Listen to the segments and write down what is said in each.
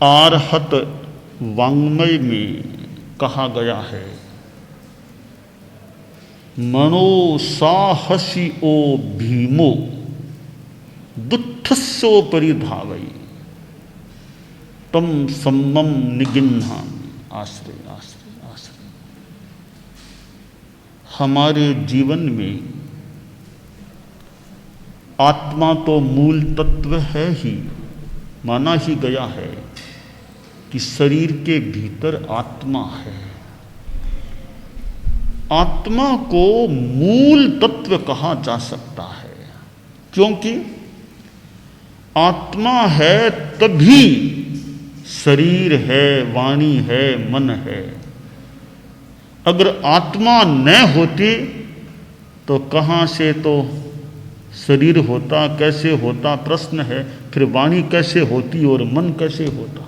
आर्हत वाङ्मय में कहा गया है, मनो साहसी ओ भीमो दुत्थस्यो परिधावई तम सम्मम निगिन्हामि। आश्रय आश्रय आश्रय। हमारे जीवन में आत्मा तो मूल तत्व है ही, माना ही गया है कि शरीर के भीतर आत्मा है। आत्मा को मूल तत्व कहा जा सकता है, क्योंकि आत्मा है तभी शरीर है, वाणी है, मन है। अगर आत्मा न होती तो कहाँ से तो शरीर होता, कैसे होता प्रश्न है। फिर वाणी कैसे होती और मन कैसे होता।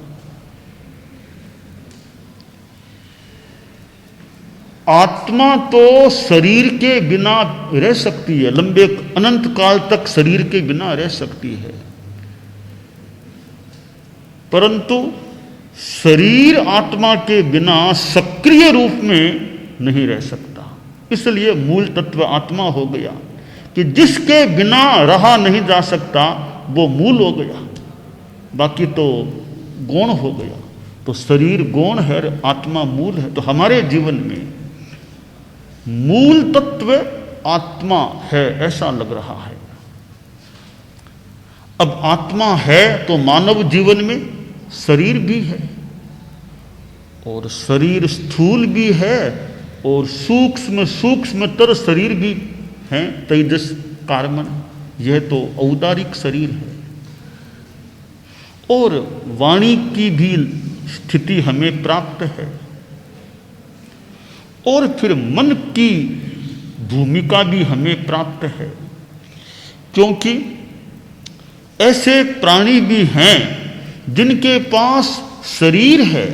आत्मा तो शरीर के बिना रह सकती है, लंबे अनंत काल तक शरीर के बिना रह सकती है, परंतु शरीर आत्मा के बिना सक्रिय रूप में नहीं रह सकता। इसलिए मूल तत्व आत्मा हो गया कि जिसके बिना रहा नहीं जा सकता वो मूल हो गया, बाकी तो गौण हो गया। तो शरीर गौण है, आत्मा मूल है। तो हमारे जीवन में मूल तत्व आत्मा है ऐसा लग रहा है। अब आत्मा है तो मानव जीवन में शरीर भी है, और शरीर स्थूल भी है और सूक्ष्म सूक्ष्मतर शरीर भी है, तेजस कार्बन। यह तो औदारिक शरीर है। और वाणी की भी स्थिति हमें प्राप्त है, और फिर मन की भूमिका भी हमें प्राप्त है, क्योंकि ऐसे प्राणी भी हैं जिनके पास शरीर है,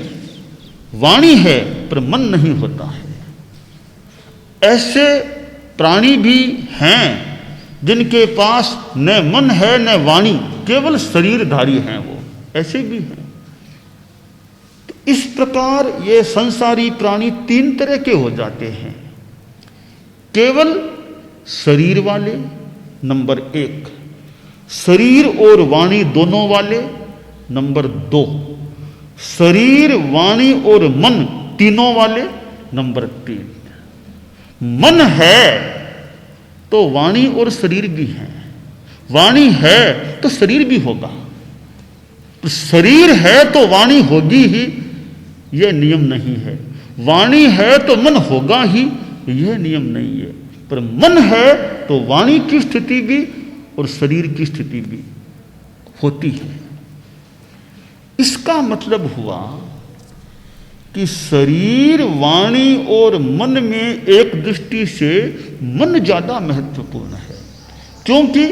वाणी है, पर मन नहीं होता है। ऐसे प्राणी भी हैं जिनके पास न मन है न वाणी, केवल शरीरधारी हैं वो, ऐसे भी हैं। तो इस प्रकार ये संसारी प्राणी तीन तरह के हो जाते हैं। केवल शरीर वाले नंबर 1, शरीर और वाणी दोनों वाले नंबर 2, शरीर वाणी और मन तीनों वाले नंबर 3। मन है तो वाणी और शरीर भी है, वाणी है तो शरीर भी होगा, तो शरीर है तो वाणी होगी ही, यह नियम नहीं है। वाणी है तो मन होगा ही, यह नियम नहीं है। पर मन है तो वाणी की स्थिति भी और शरीर की स्थिति भी होती है। इसका मतलब हुआ कि शरीर, वाणी और मन में एक दृष्टि से मन ज्यादा महत्वपूर्ण है, क्योंकि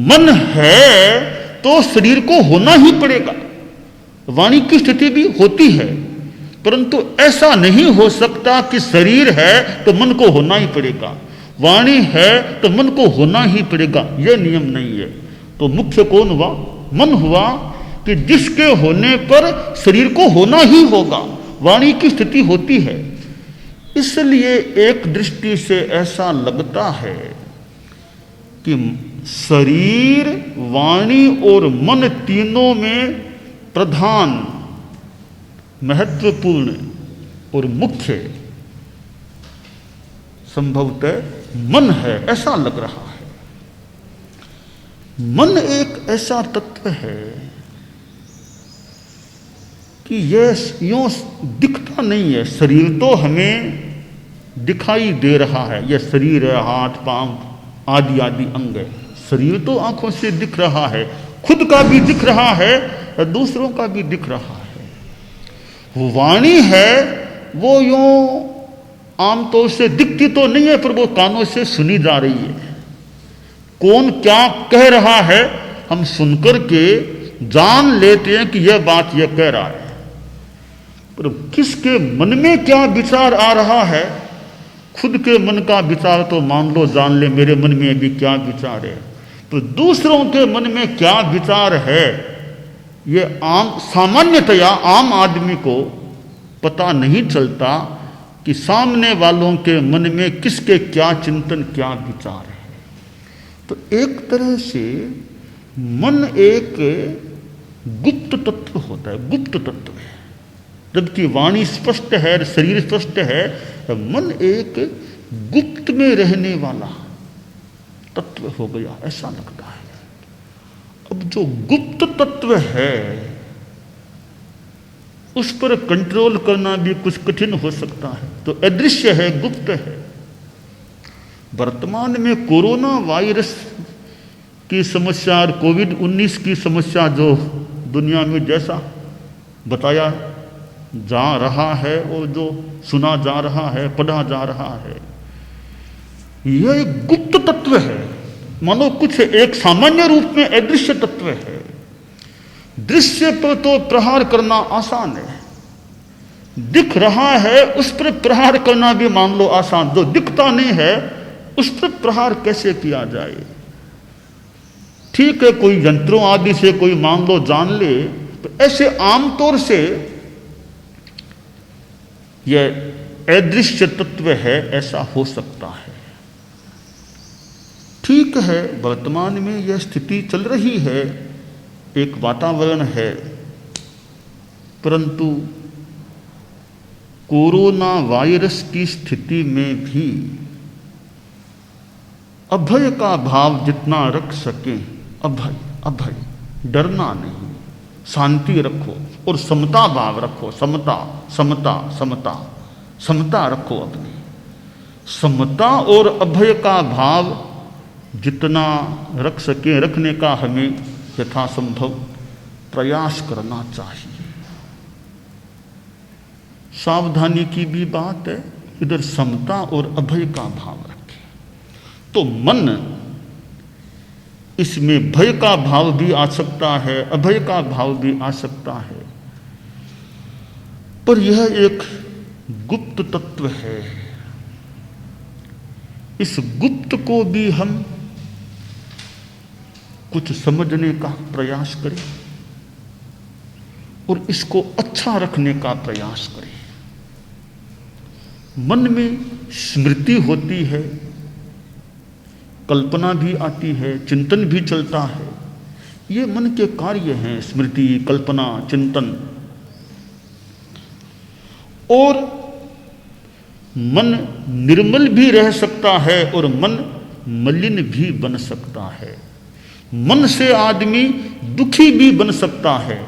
मन है तो शरीर को होना ही पड़ेगा। वाणी की स्थिति भी होती है, परंतु ऐसा नहीं हो सकता कि शरीर है तो मन को होना ही पड़ेगा, वाणी है तो मन को होना ही पड़ेगा, यह नियम नहीं है। तो मुख्य कौन हुआ? मन हुआ, कि जिसके होने पर शरीर को होना ही होगा, वाणी की स्थिति होती है। इसलिए एक दृष्टि से ऐसा लगता है कि शरीर, वाणी और मन तीनों में प्रधान, महत्वपूर्ण और मुख्य संभवतः मन है, ऐसा लग रहा है। मन एक ऐसा तत्व है कि यह यूं दिखता नहीं है। शरीर तो हमें दिखाई दे रहा है, यह शरीर है, हाथ पांव आदि आदि अंग है। शरीर तो आंखों से दिख रहा है, खुद का भी दिख रहा है और दूसरों का भी दिख रहा है। वो वाणी है, वो यूं आमतौर से दिखती तो नहीं है, पर वो कानों से सुनी जा रही है। कौन क्या कह रहा है हम सुनकर के जान लेते हैं कि यह बात यह कह रहा है, पर किसके मन में क्या विचार आ रहा है, खुद के मन का विचार तो मान लो, जान ले मेरे मन में भी क्या विचार है, तो दूसरों के मन में क्या विचार है ये सामान्यतया आम आदमी को पता नहीं चलता कि सामने वालों के मन में किसके क्या चिंतन क्या विचार है। तो एक तरह से मन एक गुप्त तत्व होता है, गुप्त तत्व है। जबकि वाणी स्पष्ट है, शरीर स्पष्ट है, तो मन एक गुप्त में रहने वाला तत्व हो गया, ऐसा लगता है। अब जो गुप्त तत्व है उस पर कंट्रोल करना भी कुछ कठिन हो सकता है। तो अदृश्य है, गुप्त है। वर्तमान में कोरोना वायरस की समस्या और कोविड-19 की समस्या जो दुनिया में जैसा बताया जा रहा है और जो सुना जा रहा है, पढ़ा जा रहा है, यह एक गुप्त तत्व है। मानो कुछ एक सामान्य रूप में अदृश्य तत्व है। दृश्य पर तो प्रहार करना आसान है, दिख रहा है उस पर प्रहार करना भी मान लो आसान। जो दिखता नहीं है उस पर प्रहार कैसे किया जाए? ठीक है, कोई यंत्रों आदि से कोई मान लो जान ले, तो ऐसे आमतौर से यह अदृश्य तत्व है, ऐसा हो सकता है। ठीक है, वर्तमान में यह स्थिति चल रही है, एक वातावरण है, परंतु कोरोना वायरस की स्थिति में भी अभय का भाव जितना रख सके, अभय अभय, डरना नहीं, शांति रखो और समता भाव रखो। समता समता समता समता रखो अपनी। समता और अभय का भाव जितना रख सके, रखने का हमें यथासंभव प्रयास करना चाहिए। सावधानी की भी बात है, इधर समता और अभय का भाव रखें तो मन, इसमें भय का भाव भी आ सकता है, अभय का भाव भी आ सकता है, पर यह एक गुप्त तत्व है। इस गुप्त को भी हम कुछ समझने का प्रयास करें और इसको अच्छा रखने का प्रयास करें। मन में स्मृति होती है, कल्पना भी आती है, चिंतन भी चलता है। ये मन के कार्य हैं, स्मृति, कल्पना, चिंतन। और मन निर्मल भी रह सकता है और मन मलिन भी बन सकता है। मन से आदमी दुखी भी बन सकता है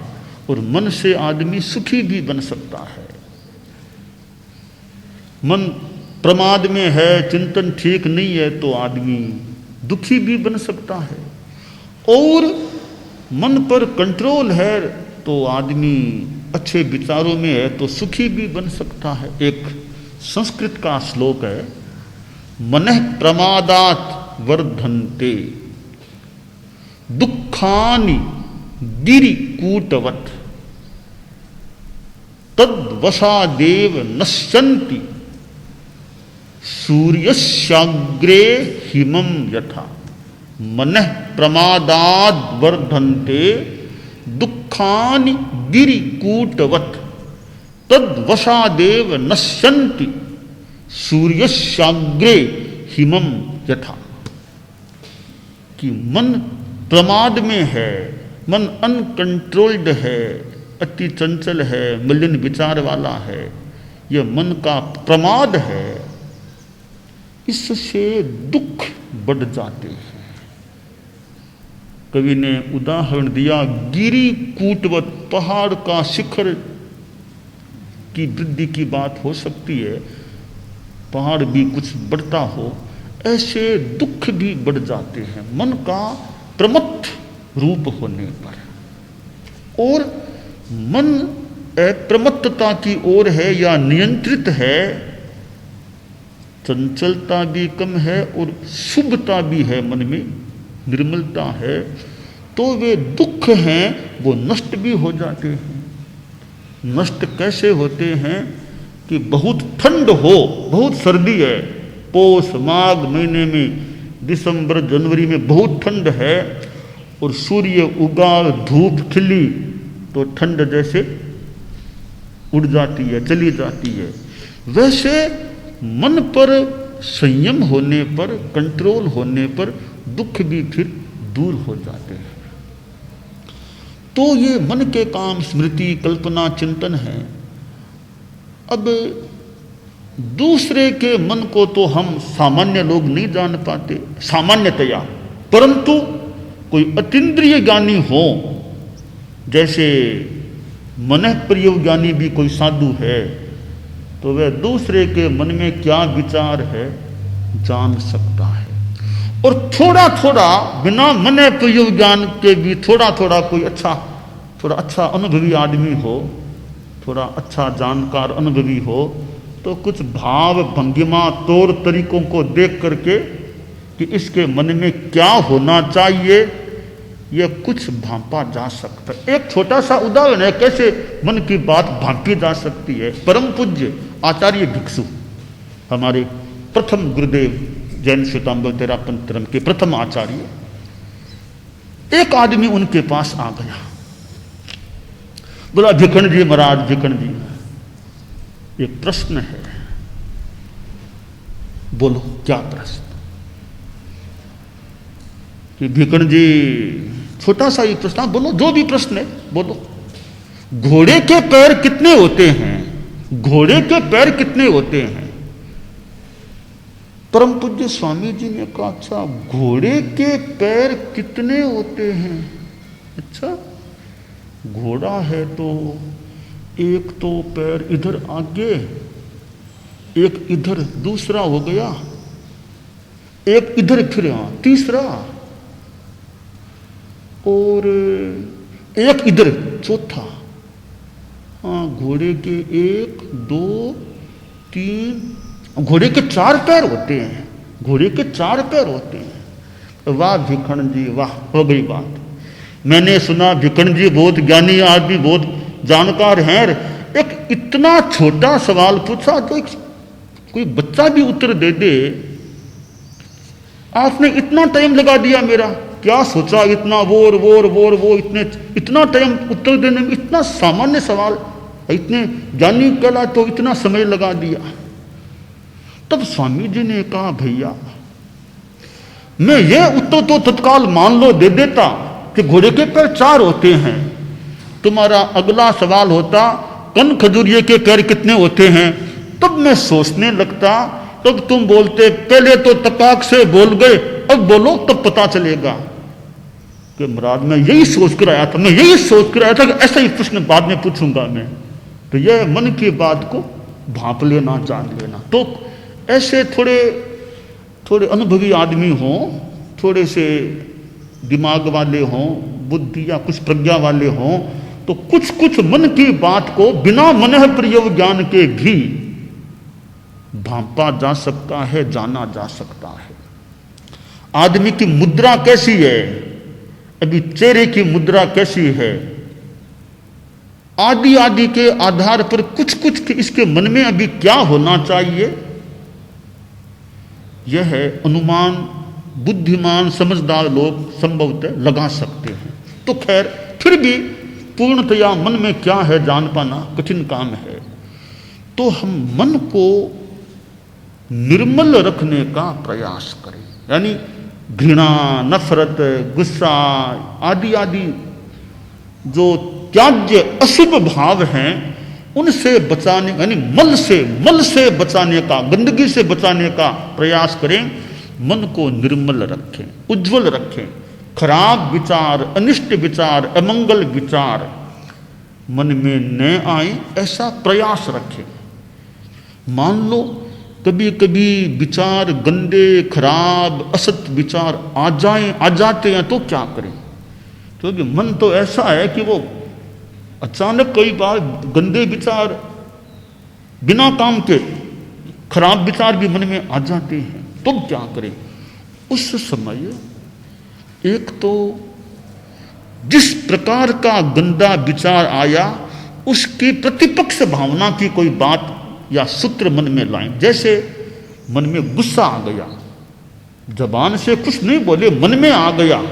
और मन से आदमी सुखी भी बन सकता है। मन प्रमाद में है, चिंतन ठीक नहीं है तो आदमी दुखी भी बन सकता है, और मन पर कंट्रोल है तो आदमी अच्छे विचारों में है तो सुखी भी बन सकता है। एक संस्कृत का श्लोक है, मनः प्रमादात् वर्धन्ते दुखानि गिरिकूटवत् तद्वशादेव नश्यन्ति सूर्यस्याग्रे हिमं यथा। मनः प्रमादाद् वर्धन्ते दुखानि गिरिकूटवत् तद्वशादेव नश्यन्ति सूर्यस्याग्रे हिमं यथा। कि मन प्रमाद में है, मन अनकंट्रोल्ड है, अति चंचल है, मलिन विचार वाला है, यह मन का प्रमाद है। इससे दुख बढ़ जाते हैं। कवि ने उदाहरण दिया, गिरी कूटवत, पहाड़ का शिखर की वृद्धि की बात हो सकती है, पहाड़ भी कुछ बढ़ता हो, ऐसे दुख भी बढ़ जाते हैं मन का प्रमत्त रूप होने पर। और मन अप्रमत्तता की ओर है या नियंत्रित है, चंचलता भी कम है और शुभता भी है, मन में निर्मलता है, तो वे दुख हैं वो नष्ट भी हो जाते हैं। नष्ट कैसे होते हैं कि बहुत ठंड हो, बहुत सर्दी है, पौष माघ महीने में दिसंबर जनवरी में बहुत ठंड है और सूर्य उगा, धूप खिली तो ठंड जैसे उड़ जाती है, चली जाती है। वैसे मन पर संयम होने पर, कंट्रोल होने पर दुख भी फिर दूर हो जाते हैं। तो ये मन के काम स्मृति, कल्पना, चिंतन है। अब दूसरे के मन को तो हम सामान्य लोग नहीं जान पाते सामान्यतया, परंतु कोई अतीन्द्रिय ज्ञानी हो, जैसे मन प्रयोग ज्ञानी भी कोई साधु है, तो वह दूसरे के मन में क्या विचार है जान सकता है। और थोड़ा थोड़ा बिना मन प्रयोग ज्ञान के भी थोड़ा थोड़ा कोई थोड़ा अच्छा अनुभवी आदमी हो, थोड़ा अच्छा जानकार अनुभवी हो, तो कुछ भाव भंगिमा तौर तरीकों को देख करके कि इसके मन में क्या होना चाहिए, यह कुछ भांपा जा सकता है। एक छोटा सा उदाहरण है कैसे मन की बात भांपी जा सकती है। परम पूज्य आचार्य भिक्षु, हमारे प्रथम गुरुदेव जैन श्वेतांबर तेरापंथ धर्म के प्रथम आचार्य, एक आदमी उनके पास आ गया, बोला भिखण जी महाराज, भिखण जी एक प्रश्न है, बोलो क्या प्रश्न। कि भिखण जी छोटा सा ही प्रश्न, बोलो जो भी प्रश्न है बोलो। घोड़े के पैर कितने होते हैं? घोड़े के पैर कितने होते हैं? परम पूज्य स्वामी जी ने कहा अच्छा घोड़े के पैर कितने होते हैं? अच्छा घोड़ा है तो एक तो पैर इधर आगे, एक इधर, दूसरा हो गया, एक इधर फिर तीसरा, और एक इधर चौथा। हाँ घोड़े के 1 2 3, घोड़े के 4 पैर होते हैं, घोड़े के 4 पैर होते हैं। वाह भिखण जी वाह, हो गई बात। मैंने सुना भिखण जी बहुत ज्ञानी आदमी, बहुत जानकार हैं, एक इतना छोटा सवाल पूछा तो कोई बच्चा भी उत्तर दे दे। आपने इतना टाइम लगा दिया मेरा, क्या सोचा इतना वो इतना टाइम उत्तर देने में, इतना सामान्य सवाल, इतने ज्ञानी कहला तो इतना समय लगा दिया। तब स्वामी जी ने कहा भैया मैं ये उत्तर तो तत्काल मान लो दे देता कि घोड़े के पैर 4 होते हैं, तुम्हारा अगला सवाल होता कन खजूरिये के पैर कितने होते हैं, तब मैं सोचने लगता, तब तुम बोलते पहले तो तपाक से बोल गए, अब बोलो तब पता चलेगा। कि महाराज मैं यही सोच कर आया था, कि ऐसा ही प्रश्न बाद में पूछूंगा मैं। तो यह मन की बात को भांप लेना, जान लेना। तो ऐसे थोड़े अनुभवी आदमी हों, थोड़े से दिमाग वाले हों, बुद्धि या कुछ प्रज्ञा वाले हों, तो कुछ मन की बात को बिना मन प्रयोग ज्ञान के भी भांपा जा सकता है, जाना जा सकता है। आदमी की मुद्रा कैसी है, अभी चेहरे की मुद्रा कैसी है, आदि के आधार पर कुछ इसके मन में अभी क्या होना चाहिए, यह है अनुमान बुद्धिमान समझदार लोग संभवतः लगा सकते हैं। तो खैर फिर भी पूर्णतया मन में क्या है जान पाना कठिन काम है। तो हम मन को निर्मल रखने का प्रयास करें, यानी घृणा, नफरत, गुस्सा आदि जो त्याज्य अशुभ भाव हैं उनसे बचाने, यानी मल से बचाने का, गंदगी से बचाने का प्रयास करें। मन को निर्मल रखें, उज्जवल रखें, खराब विचार, अनिष्ट विचार, अमंगल विचार मन में न आए ऐसा प्रयास रखें। मान लो कभी कभी विचार गंदे, खराब, असत विचार आ जाते हैं तो क्या करें? क्योंकि मन तो ऐसा है कि वो अचानक कई बार गंदे विचार, बिना काम के खराब विचार भी मन में आ जाते हैं, तो क्या करें? उस समय एक तो जिस प्रकार का गंदा विचार आया उसकी प्रतिपक्ष भावना की कोई बात या सूत्र मन में लाएं। जैसे मन में गुस्सा आ गया जबान से कुछ नहीं बोले, मन में आ गया,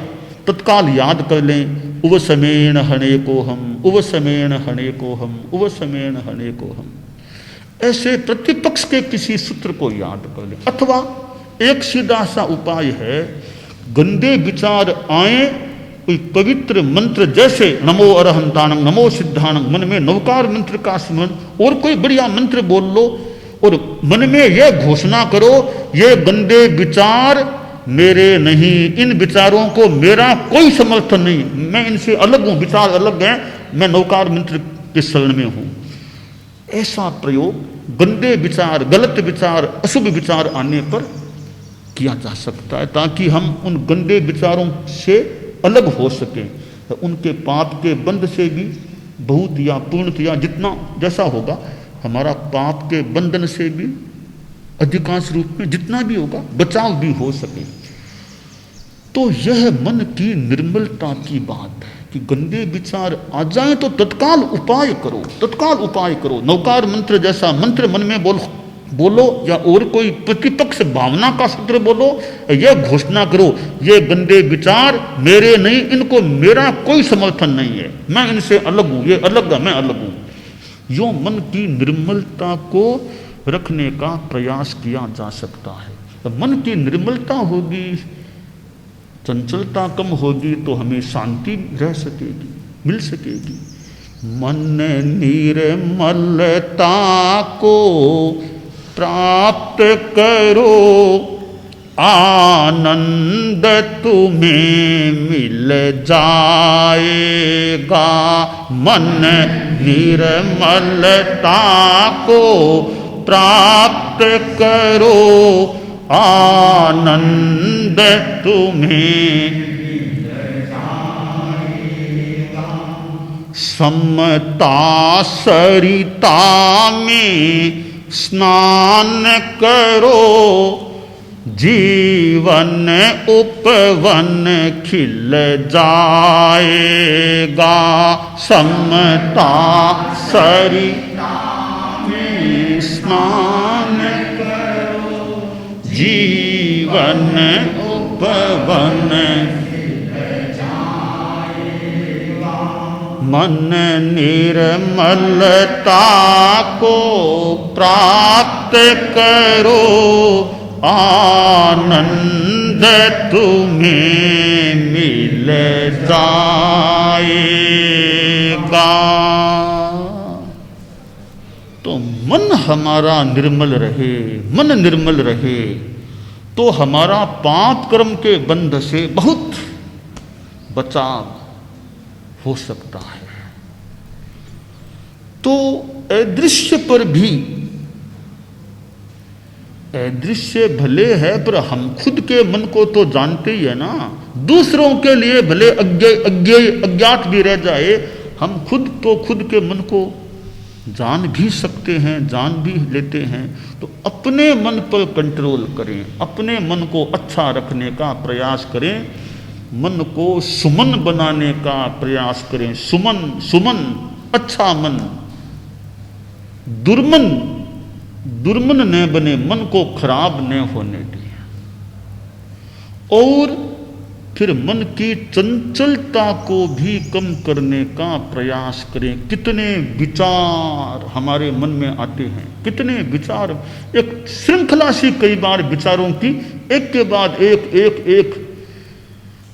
तत्काल याद कर लें, उव समेण हणे को हम, उव समेण हणे को हम, उव समेण हणे को हम। ऐसे प्रतिपक्ष के किसी सूत्र को याद कर लें। अथवा एक सीधा सा उपाय है, गंदे विचार आए, कोई पवित्र मंत्र जैसे नमो अरहंताणं, नमो सिद्धाणं, मन में नवकार मंत्र का स्मरण, और कोई बढ़िया मंत्र बोल लो और मन में यह घोषणा करो, ये गंदे विचार मेरे नहीं, इन विचारों को मेरा कोई समर्थन नहीं, मैं इनसे अलग हूं, विचार अलग हैं, मैं नवकार मंत्र के शरण में हूं। ऐसा प्रयोग गंदे विचार, गलत विचार, अशुभ विचार आने पर किया जा सकता है, ताकि हम उन गंदे विचारों से अलग हो सकें, उनके पाप के बंध से भी बहुत या पूर्णतया जितना जैसा होगा, हमारा पाप के बंधन से भी अधिकांश रूप में जितना भी होगा बचाव भी हो सके। तो यह मन की निर्मलता की बात है कि गंदे विचार आ जाए तो तत्काल उपाय करो, तत्काल उपाय करो। नवकार मंत्र जैसा मंत्र मन में बोलो या और कोई प्रतिपक्ष भावना का सूत्र बोलो, यह घोषणा करो, ये गंदे विचार मेरे नहीं, इनको मेरा कोई समर्थन नहीं है, मैं इनसे अलग हूं, ये अलग है, मैं अलग हूं। यो मन की निर्मलता को रखने का प्रयास किया जा सकता है। तो मन की निर्मलता होगी, चंचलता कम होगी, तो हमें शांति रह सकेगी, मिल सकेगी। मन निर्मलता को प्राप्त करो, आनंद तुम्हें मिल जाएगा। मन निर्मलता को प्राप्त करो, आनंद तुम्हें मिल जाएगा। समता सरिता में स्नान करो, जीवन उपवन खिल जाएगा। समता सरिता में स्नान करो, जीवन उपवन खिल जाएगा। मन निर्मलता को प्राप्त करो, आनंद तुम्हें मिल जाएगा। तो मन हमारा निर्मल रहे, मन निर्मल रहे तो हमारा पाप कर्म के बंध से बहुत बचाव हो सकता है। तो अदृश्य पर भी, अदृश्य भले है पर हम खुद के मन को तो जानते ही है ना। दूसरों के लिए भले अज्ञात भी रह जाए, हम खुद तो खुद के मन को जान भी सकते हैं, जान भी लेते हैं। तो अपने मन पर कंट्रोल करें, अपने मन को अच्छा रखने का प्रयास करें, मन को सुमन बनाने का प्रयास करें। सुमन, सुमन अच्छा मन, दुर्मन न बने, मन को खराब न होने दिए। और फिर मन की चंचलता को भी कम करने का प्रयास करें। कितने विचार हमारे मन में आते हैं, कितने विचार, एक श्रृंखला सी कई बार विचारों की एक के बाद एक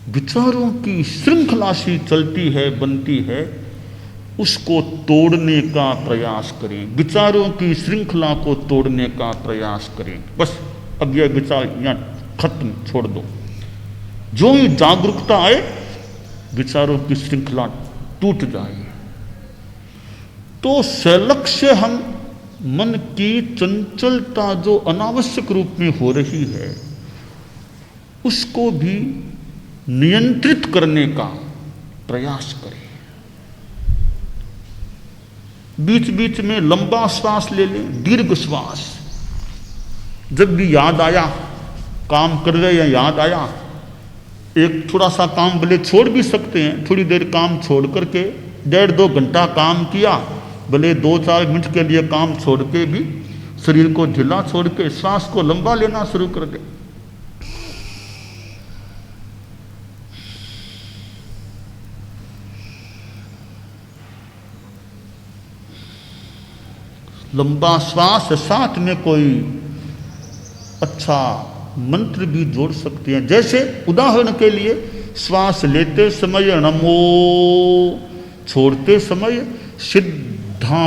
विचारों की श्रृंखला सी चलती है, बनती है। उसको तोड़ने का प्रयास करें, विचारों की श्रृंखला को तोड़ने का प्रयास करें। बस अब यह विचार यहाँ खत्म, छोड़ दो। जो ही जागरूकता आए, विचारों की श्रृंखला टूट जाए। तो सलक्ष्य हम मन की चंचलता जो अनावश्यक रूप में हो रही है, उसको भी नियंत्रित करने का प्रयास करें। बीच बीच में लंबा श्वास ले लें, दीर्घ श्वास। जब भी याद आया, काम कर रहे या याद आया, एक थोड़ा सा काम भले छोड़ भी सकते हैं, थोड़ी देर काम छोड़ करके 1.5-2 घंटा काम किया, भले 2-4 मिनट के लिए काम छोड़ के भी शरीर को ढीला छोड़ के श्वास को लंबा लेना शुरू कर दें। लंबा श्वास, साथ में कोई अच्छा मंत्र भी जोड़ सकते हैं। जैसे उदाहरण के लिए श्वास लेते समय नमो, छोड़ते समय सिद्धाणम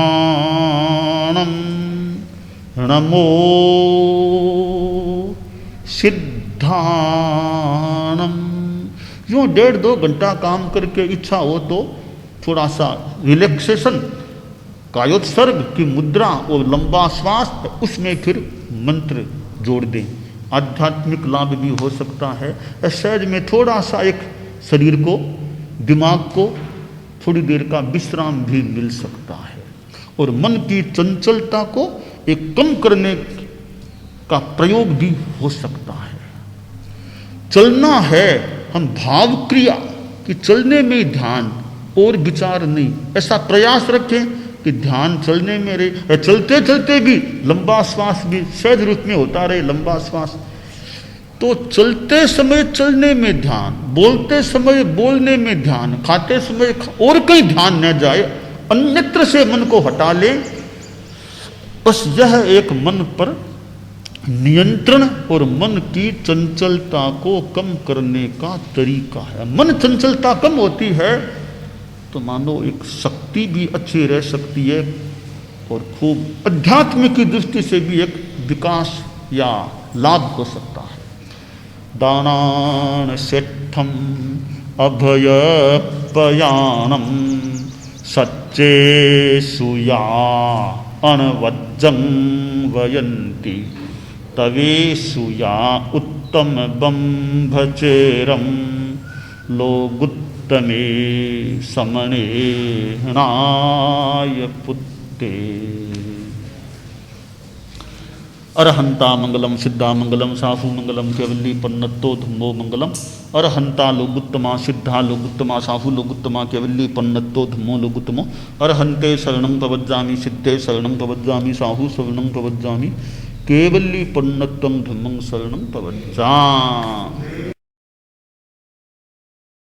नमो सिद्धाणम। यूँ 1.5-2 घंटा काम करके इच्छा हो तो थोड़ा सा रिलैक्सेशन, कायोत्सर्ग की मुद्रा और लंबा श्वास, उसमें फिर मंत्र जोड़ दें। आध्यात्मिक लाभ भी हो सकता है। सहज में थोड़ा सा एक शरीर को, दिमाग को थोड़ी देर का विश्राम भी मिल सकता है और मन की चंचलता को एक कम करने का प्रयोग भी हो सकता है। चलना है, हम भाव क्रिया कि चलने में ध्यान और विचार नहीं, ऐसा प्रयास रखें कि ध्यान चलने में रहे। चलते चलते भी लंबा श्वास भी सहज रूप में होता रहे, लंबा श्वास। तो चलते समय चलने में ध्यान, बोलते समय बोलने में ध्यान, खाते समय और कहीं ध्यान न जाए, अन्यत्र से मन को हटा ले। बस यह एक मन पर नियंत्रण और मन की चंचलता को कम करने का तरीका है। मन चंचलता कम होती है तो मानो एक शक्ति भी अच्छी रह सकती है और खूब अध्यात्म की दृष्टि से भी एक विकास या लाभ हो सकता है। दानान सेठम अभयपयानम सच्चे सुया अनवज्जं वयन्ति तवे सुया उत्तम बंभचेरम लोगुत्तमे समणे नाय पुत्ते। अरहंता मंगलम सिद्धा मंगलम साफु मंगलम केवली पन्नतो धम्मो मंगलम। अरहंता लोगुत्तमा सिद्धा लोगुत्तमा साफु लोगुत्तमा केवली पन्नतो धम्मो लोगुत्तमो। अरहंते शरणं प्रवज्जामि सिद्धे शरणं प्रवज्जामि साहु शरणं प्रवज्जामि केवली पन्नतम धम्मं शरणं प्रवज्जामि।